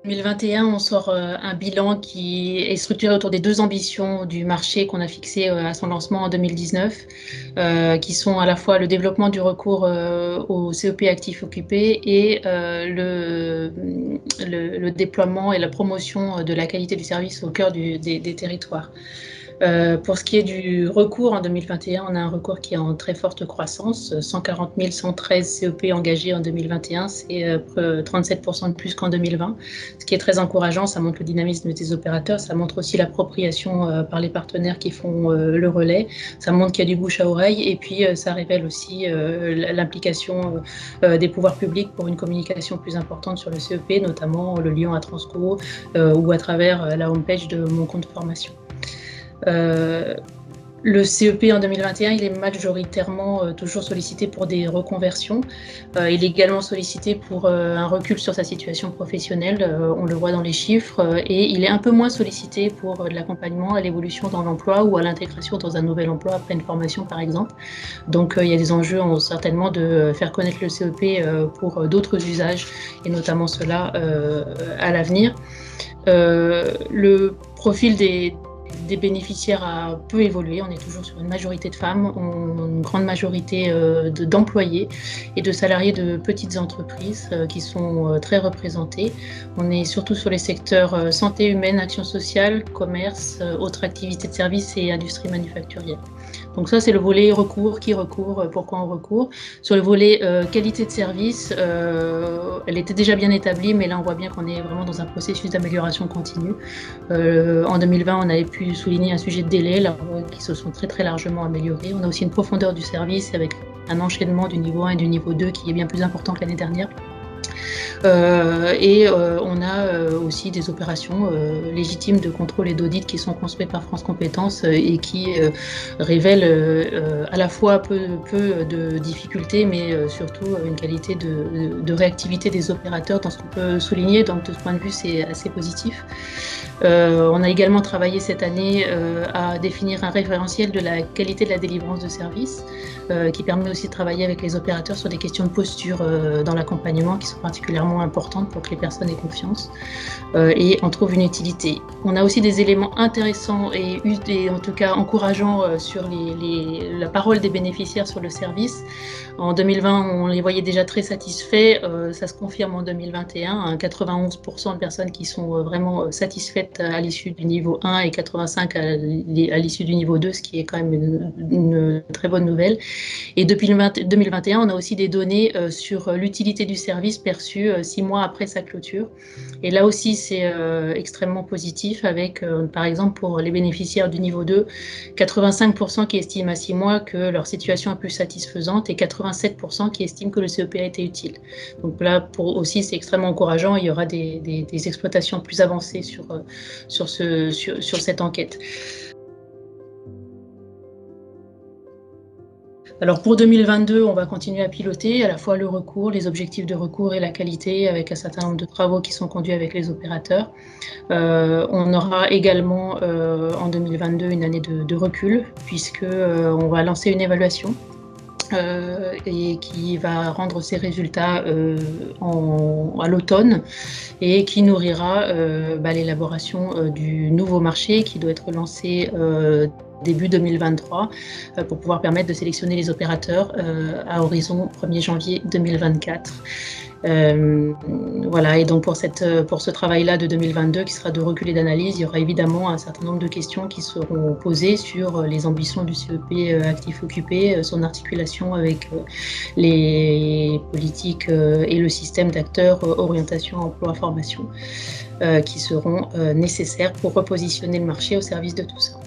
2021, on sort un bilan qui est structuré autour des deux ambitions du marché qu'on a fixées à son lancement en 2019, qui sont à la fois le développement du recours au CEP actif occupé et le déploiement et la promotion de la qualité du service au cœur des territoires. Pour ce qui est du recours, en 2021, on a un recours qui est en très forte croissance, 140 113 CEP engagés en 2021, c'est 37% de plus qu'en 2020, ce qui est très encourageant. Ça montre le dynamisme des opérateurs, ça montre aussi l'appropriation par les partenaires qui font le relais, ça montre qu'il y a du bouche à oreille, et puis ça révèle aussi l'implication des pouvoirs publics pour une communication plus importante sur le CEP, notamment le lien à Transco ou à travers la homepage de Mon Compte Formation. Le CEP en 2021, il est majoritairement toujours sollicité pour des reconversions. Il est également sollicité pour un recul sur sa situation professionnelle, on le voit dans les chiffres, et il est un peu moins sollicité pour de l'accompagnement à l'évolution dans l'emploi ou à l'intégration dans un nouvel emploi après une formation par exemple. Donc il y a des enjeux certainement de faire connaître le CEP pour d'autres usages, et notamment cela à l'avenir. Le profil des bénéficiaires a peu évolué. On est toujours sur une majorité de femmes, une grande majorité d'employés et de salariés de petites entreprises qui sont très représentés. On est surtout sur les secteurs santé humaine, action sociale, commerce, autres activités de services et industrie manufacturière. Donc ça, c'est le volet recours, qui recourt, pourquoi on recourt. Sur le volet qualité de service, elle était déjà bien établie, mais là, on voit bien qu'on est vraiment dans un processus d'amélioration continue. En 2020, on avait pu souligner un sujet de délai, là, qui se sont très largement améliorés. On a aussi une profondeur du service avec un enchaînement du niveau 1 et du niveau 2 qui est bien plus important que l'année dernière. On a aussi des opérations légitimes de contrôle et d'audit qui sont construites par France Compétences et qui révèlent à la fois peu de difficultés, mais surtout une qualité de réactivité des opérateurs dans ce qu'on peut souligner. Donc de ce point de vue, c'est assez positif. On a également travaillé cette année à définir un référentiel de la qualité de la délivrance de services qui permet aussi de travailler avec les opérateurs sur des questions de posture dans l'accompagnement qui sont particulièrement importantes pour que les personnes aient confiance et en trouvent une utilité. On a aussi des éléments intéressants et en tout cas encourageants sur la parole des bénéficiaires sur le service. En 2020, on les voyait déjà très satisfaits, ça se confirme en 2021, 91% de personnes qui sont vraiment satisfaites à l'issue du niveau 1 et 85% à l'issue du niveau 2, ce qui est quand même une très bonne nouvelle. Et depuis 2021, on a aussi des données sur l'utilité du service perçu 6 mois après sa clôture. Et là aussi, c'est extrêmement positif avec, par exemple, pour les bénéficiaires du niveau 2, 85% qui estiment à 6 mois que leur situation est plus satisfaisante et 87% qui estiment que le CEP a été utile. Donc là, aussi, c'est extrêmement encourageant. Il y aura des exploitations plus avancées sur cette enquête. Alors pour 2022, on va continuer à piloter à la fois le recours, les objectifs de recours et la qualité avec un certain nombre de travaux qui sont conduits avec les opérateurs. On aura également en 2022 une année de recul puisque on va lancer une évaluation et qui va rendre ses résultats à l'automne et qui nourrira l'élaboration du nouveau marché qui doit être lancé début 2023 pour pouvoir permettre de sélectionner les opérateurs à horizon 1er janvier 2024. Voilà, et donc pour ce travail-là de 2022 qui sera de recul et d'analyse, il y aura évidemment un certain nombre de questions qui seront posées sur les ambitions du CEP actif occupé, son articulation avec les politiques et le système d'acteurs orientation, emploi, formation qui seront nécessaires pour repositionner le marché au service de tout ça.